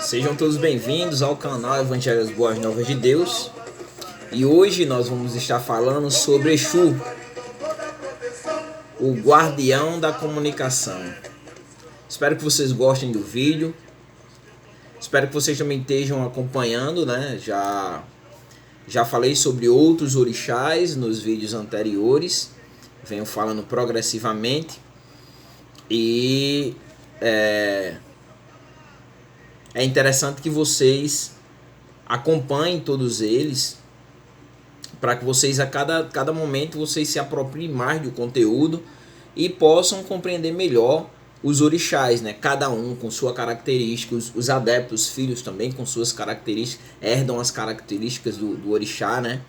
Sejam todos bem-vindos ao canal Evangelhos Boas Novas de Deus. E hoje nós vamos estar falando sobre Exu, o guardião da comunicação. Espero que vocês gostem do vídeo. Espero que vocês também estejam acompanhando, né? Já falei sobre outros orixás nos vídeos anteriores. Venho falando progressivamente. E é interessante que vocês acompanhem todos eles, para que vocês a cada momento vocês se apropriem mais do conteúdo e possam compreender melhor os orixás, né? Cada um com sua característica, os adeptos, os filhos também com suas características, herdam as características do orixá, né?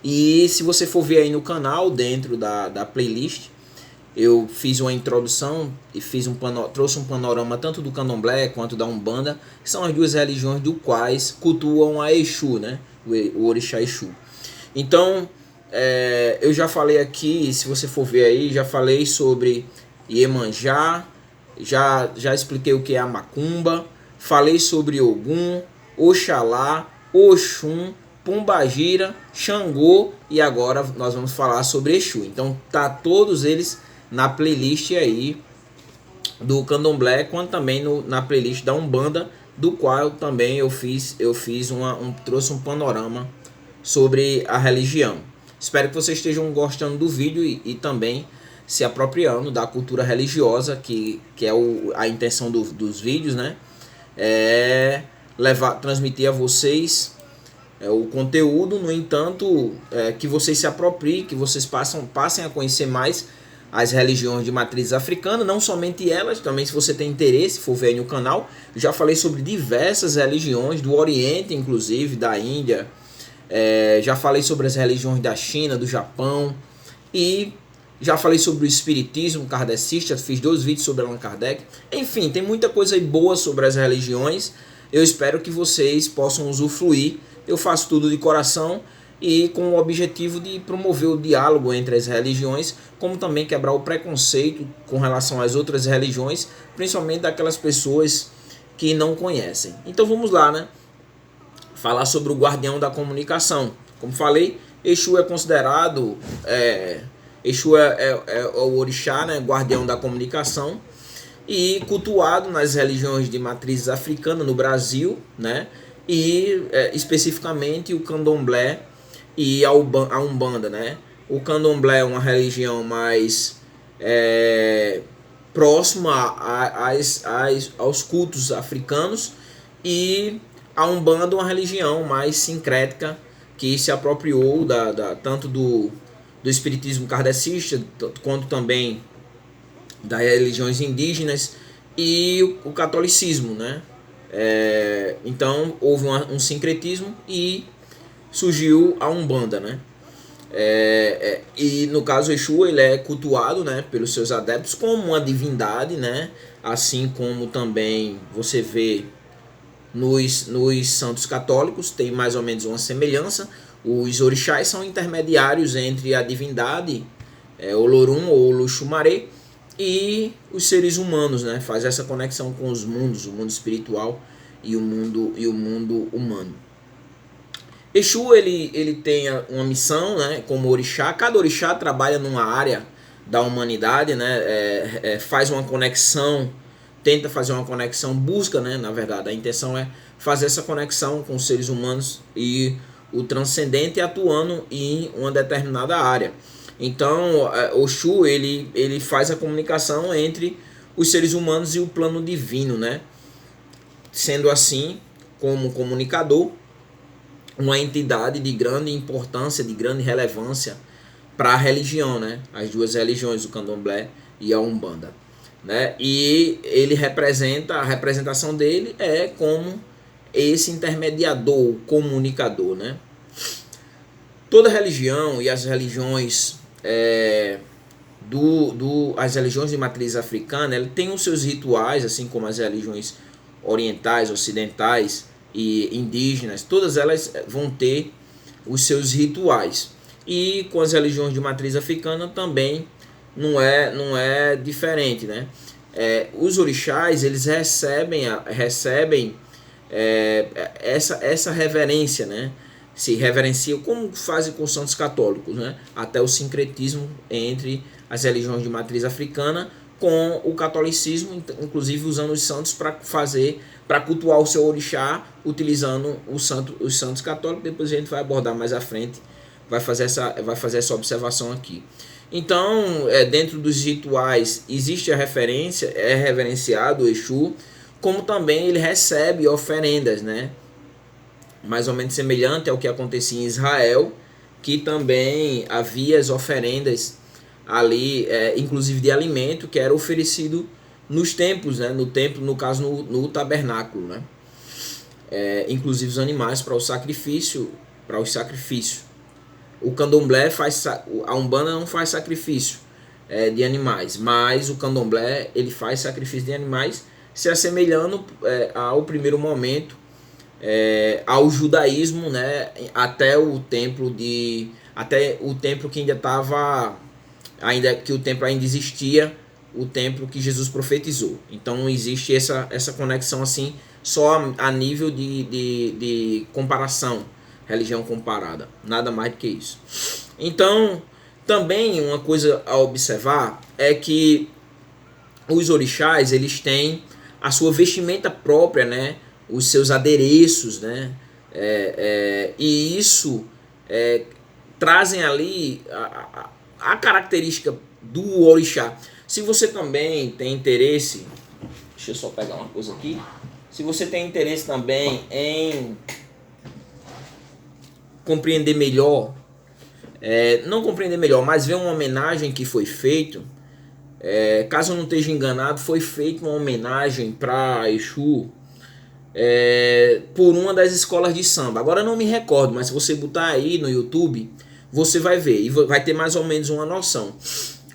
E se você for ver aí no canal, dentro da playlist, eu fiz uma introdução e trouxe um panorama tanto do Candomblé quanto da Umbanda, que são as duas religiões do quais cultuam a Exu, né? O orixá Exu. Então, eu já falei aqui, se você for ver aí, já falei sobre Iemanjá, já expliquei o que é a Macumba, falei sobre Ogum, Oxalá, Oxum, Pombagira, Xangô e agora nós vamos falar sobre Exu. Então tá todos eles na playlist aí do Candomblé, quanto também na playlist da Umbanda, do qual também eu trouxe um panorama sobre a religião. Espero que vocês estejam gostando do vídeo e também se apropriando da cultura religiosa, que é a intenção dos vídeos, né? Transmitir a vocês o conteúdo, no entanto, que vocês se apropriem, que vocês passem a conhecer mais as religiões de matriz africana, não somente elas, também se você tem interesse, for ver aí no canal, eu já falei sobre diversas religiões, do Oriente inclusive, da Índia, já falei sobre as religiões da China, do Japão, e já falei sobre o espiritismo kardecista, fiz 2 vídeos sobre Allan Kardec. Enfim, tem muita coisa boa sobre as religiões. Eu espero que vocês possam usufruir. Eu faço tudo de coração e com o objetivo de promover o diálogo entre as religiões, como também quebrar o preconceito com relação às outras religiões, principalmente daquelas pessoas que não conhecem. Então vamos lá, né? Falar sobre o guardião da comunicação. Como falei, Exu é considerado... Exu é o orixá, né, guardião da comunicação, e cultuado nas religiões de matriz africana no Brasil, né, e especificamente o Candomblé e a Umbanda, né. O Candomblé é uma religião mais próxima aos cultos africanos, e a Umbanda é uma religião mais sincrética, que se apropriou tanto do espiritismo kardecista, quanto também das religiões indígenas e o catolicismo, né? Então houve um sincretismo e surgiu a Umbanda, né? E no caso Exu, ele é cultuado, né, pelos seus adeptos como uma divindade, né? Assim como também você vê nos santos católicos, tem mais ou menos uma semelhança. Os orixás são intermediários entre a divindade, Olorum ou Oluxumaré, e os seres humanos, né? Faz essa conexão com os mundos, o mundo espiritual e o mundo humano. Exu, ele tem uma missão, né, como orixá. Cada orixá trabalha numa área da humanidade, né? Faz uma conexão, tenta fazer uma conexão, busca, né? Na verdade, a intenção é fazer essa conexão com os seres humanos e o transcendente, atuando em uma determinada área. Então, o Exu, ele faz a comunicação entre os seres humanos e o plano divino, né? Sendo assim, como comunicador, uma entidade de grande importância, de grande relevância para a religião, né? As duas religiões, o Candomblé e a Umbanda, né? E ele a representação dele é como esse intermediador, comunicador, né? Toda religião e as religiões as religiões de matriz africana, ela tem os seus rituais, assim como as religiões orientais, ocidentais e indígenas. Todas elas vão ter os seus rituais. E com as religiões de matriz africana também não é diferente, né? os orixás, eles recebem essa reverência, né? Se reverenciam, como fazem com os santos católicos, né? Até o sincretismo entre as religiões de matriz africana com o catolicismo, inclusive usando os santos para cultuar o seu orixá, utilizando os santos católicos. Depois a gente vai abordar mais à frente, vai fazer essa observação aqui. Então, dentro dos rituais existe a referência, é reverenciado o Exu, como também ele recebe oferendas, né? Mais ou menos semelhante ao que acontecia em Israel, que também havia as oferendas ali, inclusive de alimento, que era oferecido nos templos, né? No templo, no caso no tabernáculo, né? Inclusive os animais para os sacrifícios. O candomblé a Umbanda não faz sacrifício de animais, mas o candomblé ele faz sacrifício de animais, se assemelhando ao primeiro momento ao judaísmo, né, até o templo que o templo ainda existia, o templo que Jesus profetizou. Então existe essa conexão assim, só a nível de comparação, religião comparada, nada mais do que isso. Então, também uma coisa a observar é que os orixás, eles têm a sua vestimenta própria, né? Os seus adereços, né? E isso trazem ali a característica do orixá. Se você também tem interesse, deixa eu só pegar uma coisa aqui. Se você tem interesse também em compreender melhor, não compreender melhor, mas ver uma homenagem que foi feita, caso eu não esteja enganado, foi feita uma homenagem para Exu por uma das escolas de samba. Agora eu não me recordo, mas se você botar aí no YouTube, você vai ver e vai ter mais ou menos uma noção.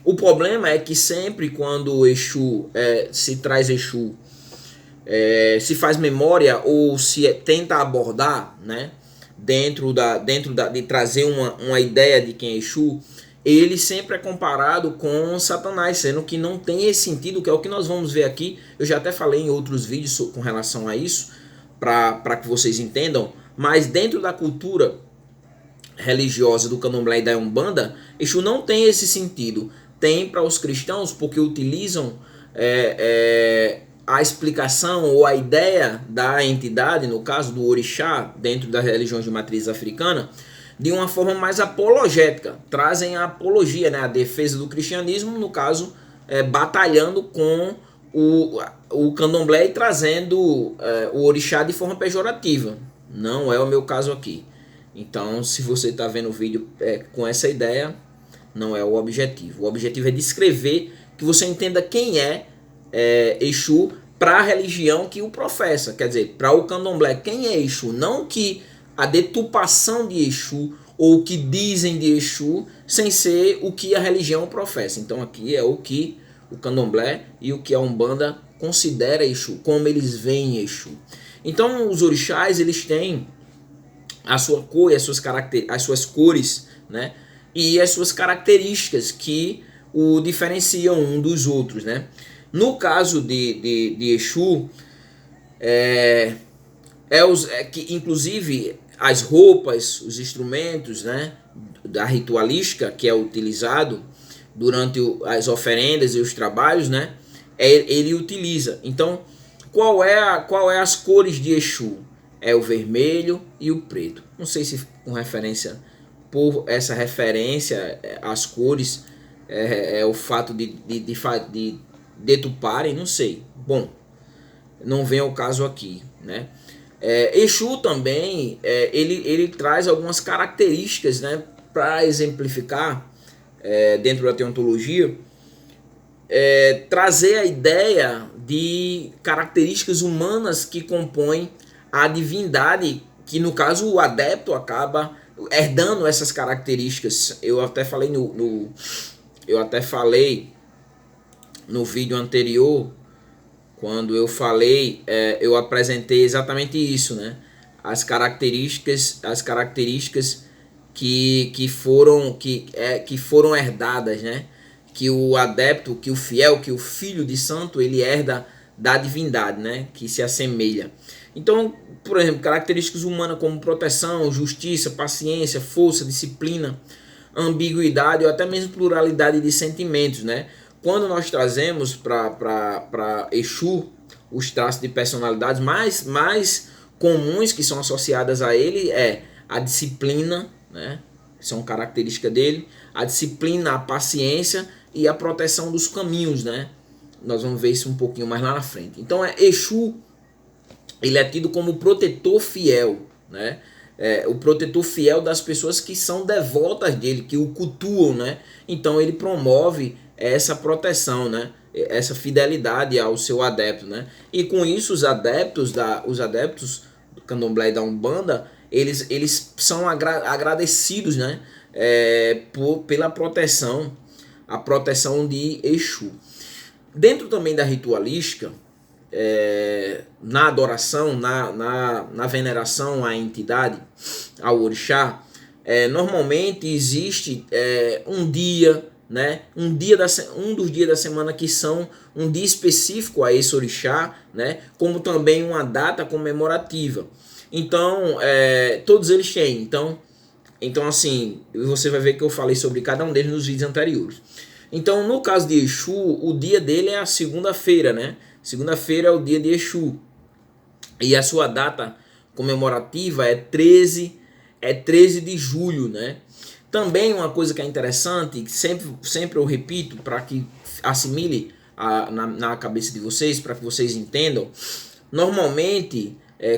O problema é que sempre quando o Exu, se traz Exu, se faz memória ou se tenta abordar, né, de trazer uma ideia de quem é Exu, ele sempre é comparado com Satanás, sendo que não tem esse sentido, que é o que nós vamos ver aqui. Eu já até falei em outros vídeos com relação a isso, para que vocês entendam, mas dentro da cultura religiosa do Candomblé e da Umbanda, Exu não tem esse sentido. Tem para os cristãos, porque utilizam a explicação ou a ideia da entidade, no caso do orixá, dentro das religiões de matriz africana, de uma forma mais apologética. Trazem a apologia, né, a defesa do cristianismo, no caso, batalhando com o candomblé e trazendo o orixá de forma pejorativa. Não é o meu caso aqui. Então, se você está vendo o vídeo com essa ideia, não é o objetivo. O objetivo é descrever, que você entenda quem é Exu para a religião que o professa. Quer dizer, para o candomblé, quem é Exu? Não que a deturpação de Exu ou o que dizem de Exu, sem ser o que a religião professa. Então aqui é o que o candomblé e o que a Umbanda considera Exu, como eles veem Exu. Então os orixás, eles têm a sua cor e as suas cores, né? E as suas características que o diferenciam um dos outros, né? No caso de Exu, que inclusive as roupas, os instrumentos, né, da ritualística que é utilizado durante as oferendas e os trabalhos, né, ele utiliza. Então, qual é as cores de Exu? É o vermelho e o preto. Não sei se com referência, por essa referência às cores, o fato de deturparem, não sei. Bom, não vem ao caso aqui, né? Exu também, ele traz algumas características, né, para exemplificar dentro da teontologia, trazer a ideia de características humanas que compõem a divindade, que no caso o adepto acaba herdando essas características. Eu até falei no vídeo anterior, quando eu falei, eu apresentei exatamente isso, né? As características que foram herdadas, né? que o adepto, que o fiel, que o filho de santo, ele herda da divindade, né? Que se assemelha. Então, por exemplo, características humanas como proteção, justiça, paciência, força, disciplina, ambiguidade ou até mesmo pluralidade de sentimentos, né? Quando nós trazemos para Exu os traços de personalidades mais comuns que são associadas a ele é a disciplina, né? São características dele, a disciplina, a paciência e a proteção dos caminhos, né? Nós vamos ver isso um pouquinho mais lá na frente. Então, Exu, ele é tido como protetor fiel, né? O protetor fiel das pessoas que são devotas dele, que o cultuam, né? Então, ele promove essa proteção, né? Essa fidelidade ao seu adepto, né? E com isso, os adeptos do Candomblé e da Umbanda, eles são agradecidos, né? Pela proteção, a proteção de Exu. Dentro também da ritualística, na adoração, na veneração à entidade, ao orixá, normalmente existe um dia, né, um dos dias da semana que são um dia específico a esse orixá, né, como também uma data comemorativa. Então, todos eles têm. Então, assim, você vai ver que eu falei sobre cada um deles nos vídeos anteriores. Então, no caso de Exu, o dia dele é a segunda-feira, né? Segunda-feira é o dia de Exu. E a sua data comemorativa é 13 de julho, né? Também uma coisa que é interessante, que sempre eu repito para que assimile na cabeça de vocês, para que vocês entendam. Normalmente,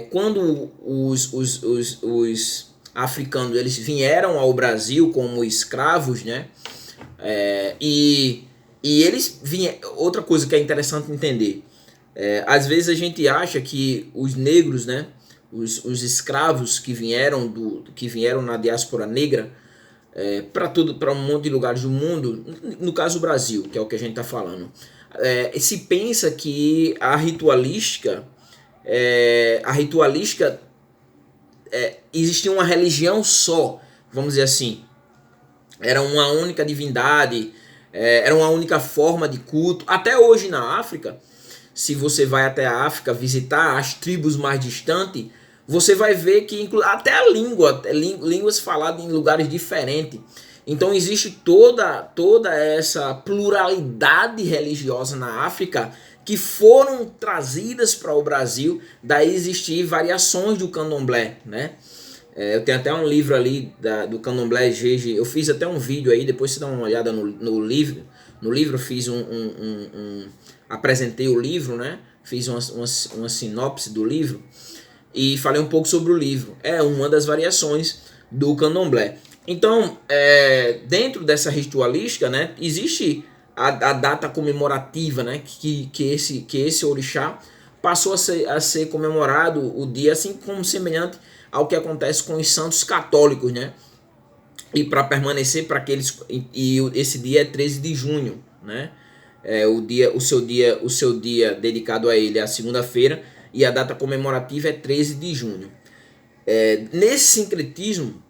quando os africanos eles vieram ao Brasil como escravos, né? E eles vinham. Outra coisa que é interessante entender, às vezes a gente acha que os negros, né, os escravos que vieram na diáspora negra, para um monte de lugares do mundo, no caso do Brasil, que é o que a gente está falando, se pensa que a ritualística existia uma religião só, vamos dizer assim, era uma única divindade, era uma única forma de culto. Até hoje na África, se você vai até a África visitar as tribos mais distantes, você vai ver que até a línguas faladas em lugares diferentes. Então existe toda essa pluralidade religiosa na África que foram trazidas para o Brasil, daí existir variações do candomblé, né? Eu tenho até um livro ali do Candomblé GG. Eu fiz até um vídeo aí, depois você dá uma olhada no livro. No livro eu fiz apresentei o livro, né? Fiz uma sinopse do livro e falei um pouco sobre o livro. É uma das variações do Candomblé. Então, dentro dessa ritualística, né, existe a data comemorativa, né, que esse orixá passou a ser comemorado o dia, assim como semelhante ao que acontece com os santos católicos, né? E para permanecer para aqueles, e esse dia é 13 de junho, né? O seu dia dedicado a ele é a segunda-feira e a data comemorativa é 13 de junho. Nesse sincretismo,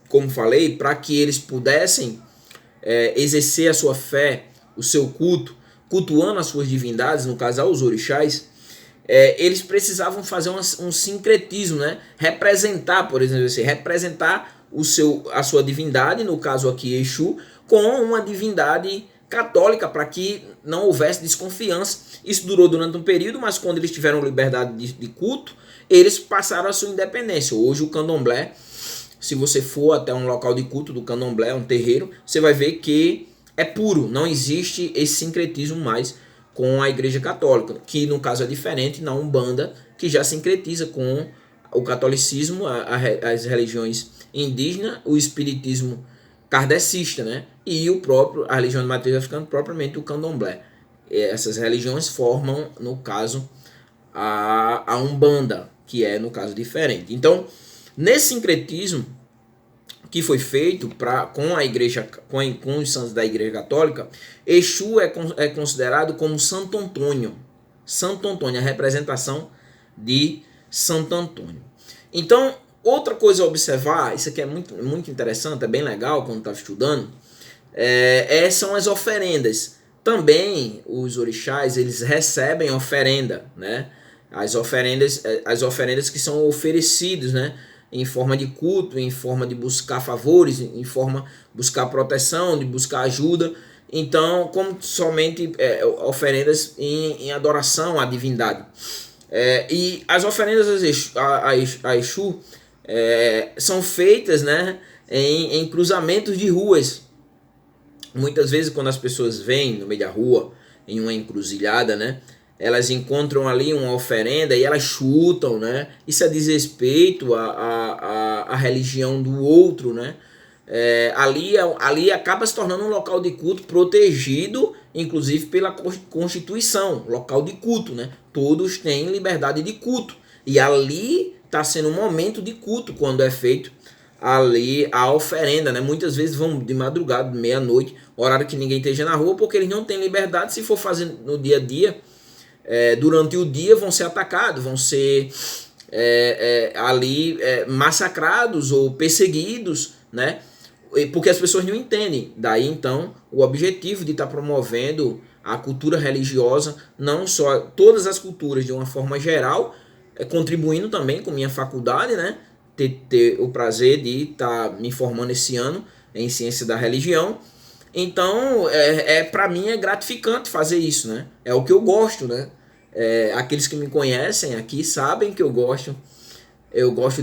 como falei, para que eles pudessem exercer a sua fé, o seu culto, cultuando as suas divindades, no caso aos orixás, eles precisavam fazer um sincretismo, né? Representar, por exemplo, representar a sua divindade, no caso aqui Exu, com uma divindade católica, para que não houvesse desconfiança. Isso durou durante um período, mas quando eles tiveram liberdade de culto, eles passaram a sua independência. Hoje o candomblé, se você for até um local de culto do candomblé, um terreiro, você vai ver que é puro, não existe esse sincretismo mais com a Igreja Católica, que no caso é diferente na Umbanda, que já sincretiza com o catolicismo, as religiões indígenas, o espiritismo kardecista, né? E a religião de matriz africana, propriamente o candomblé. Essas religiões formam, no caso, a Umbanda, que é, no caso, diferente. Então, nesse sincretismo que foi feito com a igreja, com os santos da Igreja Católica, Exu é considerado como Santo Antônio. Santo Antônio, a representação de Santo Antônio. Então, outra coisa a observar, isso aqui é muito, muito interessante, é bem legal quando estava estudando, São as oferendas. Também os orixás, eles recebem oferenda, né? As oferendas que são oferecidas, né? Em forma de culto, em forma de buscar favores, em forma de buscar proteção, de buscar ajuda. Então, como somente oferendas em adoração à divindade. E as oferendas a Exu são feitas, né, em cruzamentos de ruas. Muitas vezes, quando as pessoas vêm no meio da rua, em uma encruzilhada, né, elas encontram ali uma oferenda e elas chutam, né? Isso é desrespeito à religião do outro, né? Ali acaba se tornando um local de culto protegido, inclusive pela Constituição, local de culto, né? Todos têm liberdade de culto. E ali está sendo um momento de culto quando é feito ali a oferenda, né? Muitas vezes vão de madrugada, meia-noite, horário que ninguém esteja na rua, porque eles não têm liberdade. Se for fazer no dia a dia, durante o dia vão ser atacados, vão ser ali massacrados ou perseguidos, né? Porque as pessoas não entendem. Daí então o objetivo de estar promovendo a cultura religiosa, não só todas as culturas de uma forma geral, contribuindo também com minha faculdade, né? Ter o prazer de estar me formando esse ano em ciência da religião. Então, para mim é gratificante fazer isso, né? É o que eu gosto, né? Aqueles que me conhecem aqui sabem que eu gosto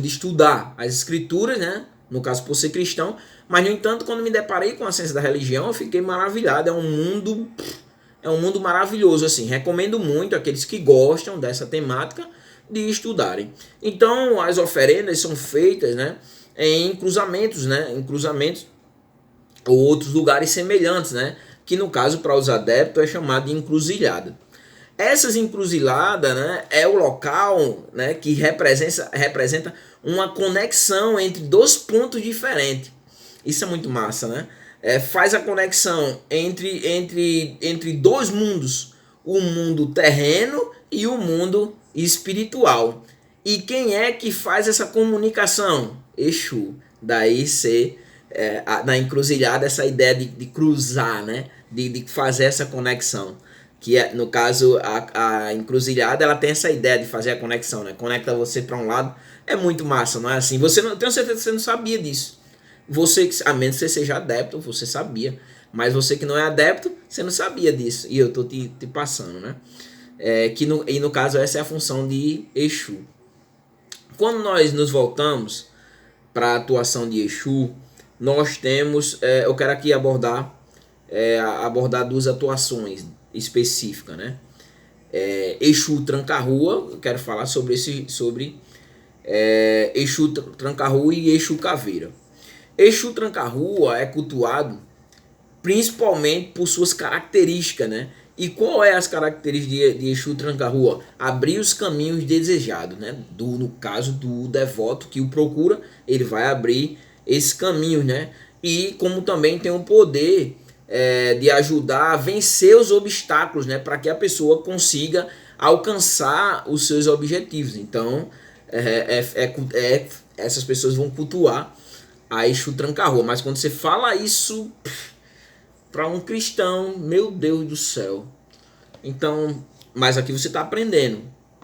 de estudar as escrituras, né? No caso, por ser cristão. Mas, no entanto, quando me deparei com a ciência da religião, eu fiquei maravilhado. É um mundo maravilhoso, assim. Recomendo muito aqueles que gostam dessa temática de estudarem. Então, as oferendas são feitas, né, em cruzamentos, né? Em cruzamentos ou outros lugares semelhantes, né? Que no caso, para os adeptos, é chamado de encruzilhada. Essas encruzilhadas, né, é o local, né, que representa uma conexão entre dois pontos diferentes. Isso é muito massa, né? Faz a conexão entre dois mundos, o mundo terreno e o mundo espiritual. E quem é que faz essa comunicação? Exu. Daí ser na encruzilhada essa ideia de cruzar, né? De fazer essa conexão. Que no caso a encruzilhada ela tem essa ideia de fazer a conexão, né? Conecta você para um lado. É muito massa, não é assim? Você não, tenho certeza que você não sabia disso. Você, a menos que você seja adepto, você sabia. Mas você que não é adepto, você não sabia disso. E eu tô te passando, né? E no caso essa é a função de Exu. Quando nós nos voltamos para a atuação de Exu, nós temos, eu quero aqui abordar duas atuações específicas, né? Exu Tranca-Rua, eu quero falar sobre Exu Tranca-Rua e Exu Caveira. Exu Tranca-Rua é cultuado principalmente por suas características, né? E qual é as características de Exu Tranca-Rua? Abrir os caminhos desejados, né? No caso do devoto que o procura, ele vai abrir esses caminhos, né? E como também tem o poder de ajudar a vencer os obstáculos, né? Para que a pessoa consiga alcançar os seus objetivos. Então, essas pessoas vão cultuar a Exu Tranca-Rua. Mas quando você fala isso para um cristão, meu Deus do céu. Então, mas aqui você está aprendendo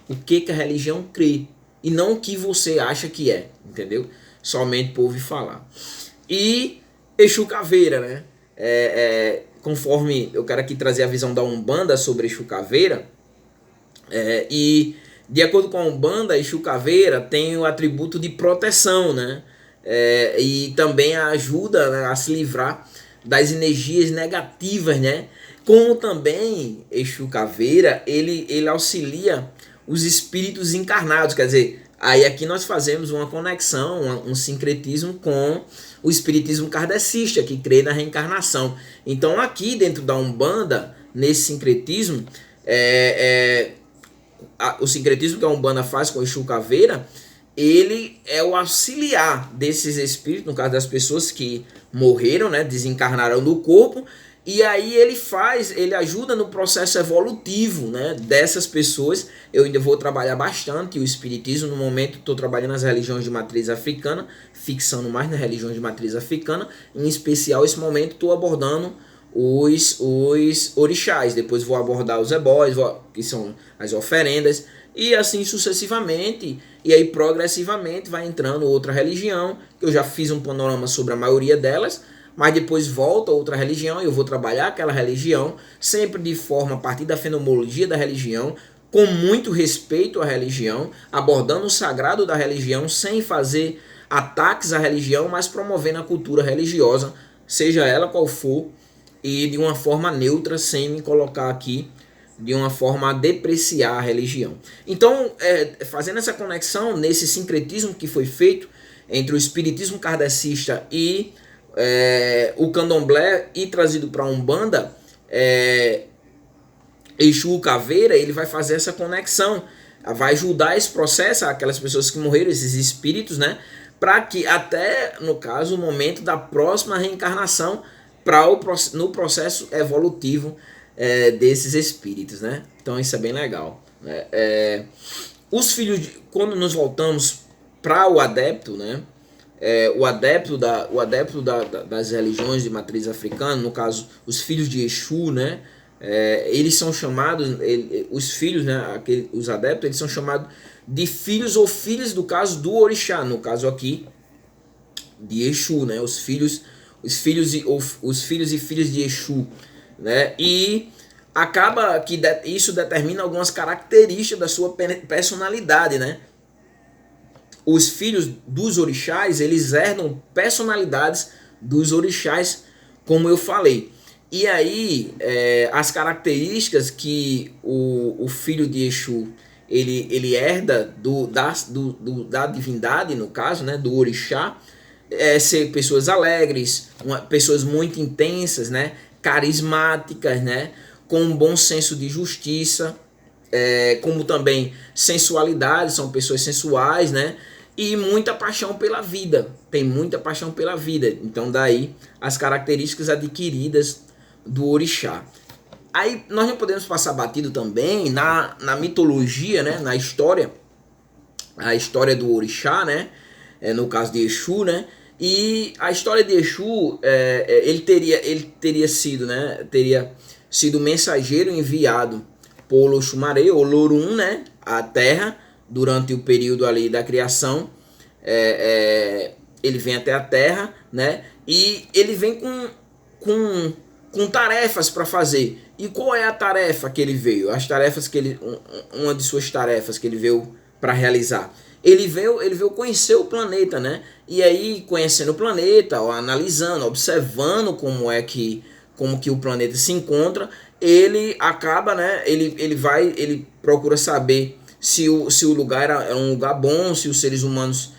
o que a religião crê e não o que você acha que é, entendeu? Somente por ouvir falar. E Exu Caveira, né? Conforme eu quero aqui trazer a visão da Umbanda sobre Exu Caveira, e de acordo com a Umbanda, Exu Caveira tem o atributo de proteção, né? E também ajuda, né, a se livrar das energias negativas, né? Como também Exu Caveira, ele auxilia os espíritos encarnados, quer dizer, aí aqui nós fazemos uma conexão, um sincretismo com o espiritismo kardecista, que crê na reencarnação. Então aqui dentro da Umbanda, nesse sincretismo, o sincretismo que a Umbanda faz com Exu Caveira, ele é o auxiliar desses espíritos, no caso das pessoas que morreram, né, desencarnaram do corpo, E aí ele ajuda no processo evolutivo, né, dessas pessoas. Eu ainda vou trabalhar bastante o espiritismo. No momento estou trabalhando nas religiões de matriz africana, fixando mais nas religiões de matriz africana. Em especial, esse momento estou abordando os orixás. Depois vou abordar os ebós, que são as oferendas, e assim sucessivamente. E aí progressivamente vai entrando outra religião. Eu já fiz um panorama sobre a maioria delas, mas depois volta outra religião e eu vou trabalhar aquela religião, sempre de forma a partir da fenomenologia da religião, com muito respeito à religião, abordando o sagrado da religião, sem fazer ataques à religião, mas promovendo a cultura religiosa, seja ela qual for, e de uma forma neutra, sem me colocar aqui de uma forma a depreciar a religião. Então, fazendo essa conexão, nesse sincretismo que foi feito entre o espiritismo kardecista e o candomblé e trazido para a Umbanda, Exu Caveira, ele vai fazer essa conexão, vai ajudar esse processo, aquelas pessoas que morreram, esses espíritos, né, para que até, no caso, o momento da próxima reencarnação, no processo evolutivo desses espíritos, né? Então isso é bem legal. Os filhos, quando nos voltamos para o adepto, né? O adepto das religiões de matriz africana, no caso, os filhos de Exu, né? Eles são chamados, os filhos, né? Os adeptos, eles são chamados de filhos ou filhas, do caso do orixá, no caso aqui de Exu, né? Os filhos e filhas de Exu, né? E acaba que isso determina algumas características da sua personalidade, né? Os filhos dos orixás, eles herdam personalidades dos orixás, como eu falei. E aí, as características que o filho de Exu ele herda da divindade, no caso, né, do orixá, ser pessoas alegres, pessoas muito intensas, né, carismáticas, né, com um bom senso de justiça, como também sensualidade, são pessoas sensuais, né, e muita paixão pela vida, tem muita paixão pela vida. Então daí as características adquiridas do orixá. Aí nós não podemos passar batido também na mitologia, né, na história, a história do orixá, né, no caso de Exu, né, e a história de Exu, ele teria sido mensageiro enviado por Oxumaré, ou Lorum, né, à Terra, durante o período ali da criação. Ele vem até a Terra, né, e ele vem com tarefas para fazer. E qual é a tarefa que ele veio? Uma de suas tarefas que ele veio para realizar. Ele veio conhecer o planeta, né? E aí, conhecendo o planeta, analisando, observando como que o planeta se encontra, ele acaba, né? Ele procura saber se o lugar é um lugar bom, se os seres humanos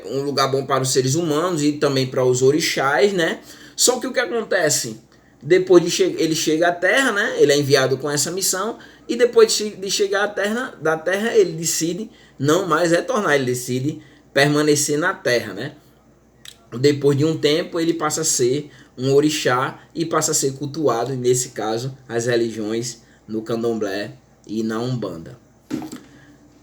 um lugar bom para os seres humanos e também para os orixás, né? Só que o que acontece? Depois ele chega à Terra, né? Ele é enviado com essa missão, e depois de chegar da Terra, ele decide não mais retornar, ele decide permanecer na Terra, né? Depois de um tempo, ele passa a ser um orixá e passa a ser cultuado, nesse caso, as religiões no candomblé e na umbanda.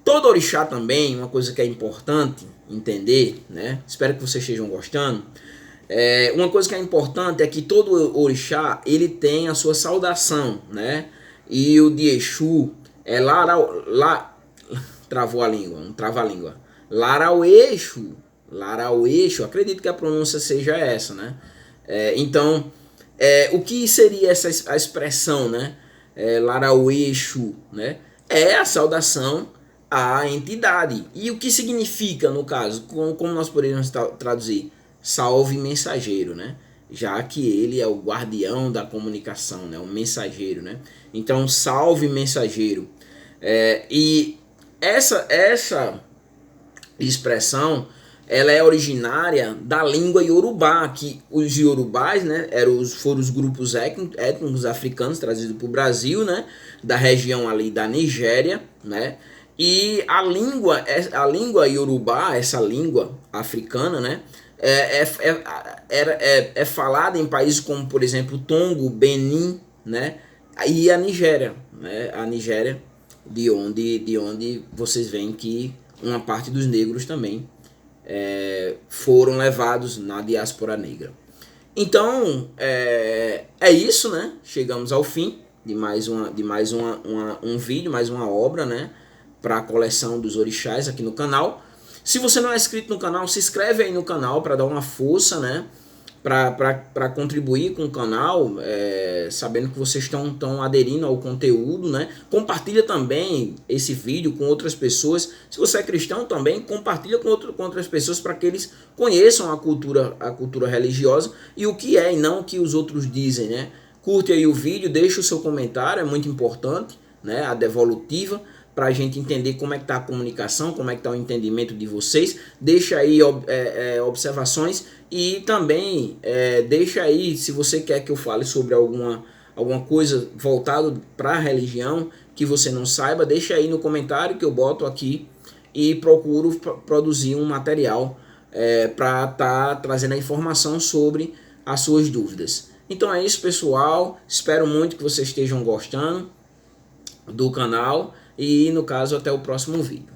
Todo orixá também, uma coisa que é importante entender, né? Espero que vocês estejam gostando. Uma coisa que é importante é que todo orixá, ele tem a sua saudação, né? E o de Exu é travou a língua, não trava a língua. Larauexu, acredito que a pronúncia seja essa, né? Então, o que seria a expressão, né? Larauexu, né? É a saudação à entidade. E o que significa, no caso, como nós poderíamos traduzir? Salve mensageiro, né? Já que ele é o guardião da comunicação, né? O mensageiro, né? Então, salve mensageiro. E essa expressão, ela é originária da língua iorubá, que os iorubás, né, foram os grupos étnicos africanos trazidos para o Brasil, né? Da região ali da Nigéria, né? E a língua iorubá, essa língua africana, né? é falada em países como, por exemplo, Togo, Benin, né? E a Nigéria, né? A Nigéria, de onde vocês veem que uma parte dos negros também foram levados na diáspora negra. Então, é isso, né? Chegamos ao fim de mais um vídeo, mais uma obra, né? Para a coleção dos orixás aqui no canal. Se você não é inscrito no canal, se inscreve aí no canal para dar uma força, né? Para contribuir com o canal, sabendo que vocês estão aderindo ao conteúdo, né? Compartilha também esse vídeo com outras pessoas. Se você é cristão também, compartilha com outras pessoas para que eles conheçam a cultura religiosa e o que é e não o que os outros dizem, né? Curte aí o vídeo, deixa o seu comentário, é muito importante, né? A devolutiva, para a gente entender como é que está a comunicação, como é que está o entendimento de vocês. Deixa aí observações e também deixa aí, se você quer que eu fale sobre alguma coisa voltada para a religião que você não saiba, deixa aí no comentário que eu boto aqui e procuro produzir um material para estar trazendo a informação sobre as suas dúvidas. Então é isso, pessoal. Espero muito que vocês estejam gostando do canal. E no caso, até o próximo vídeo.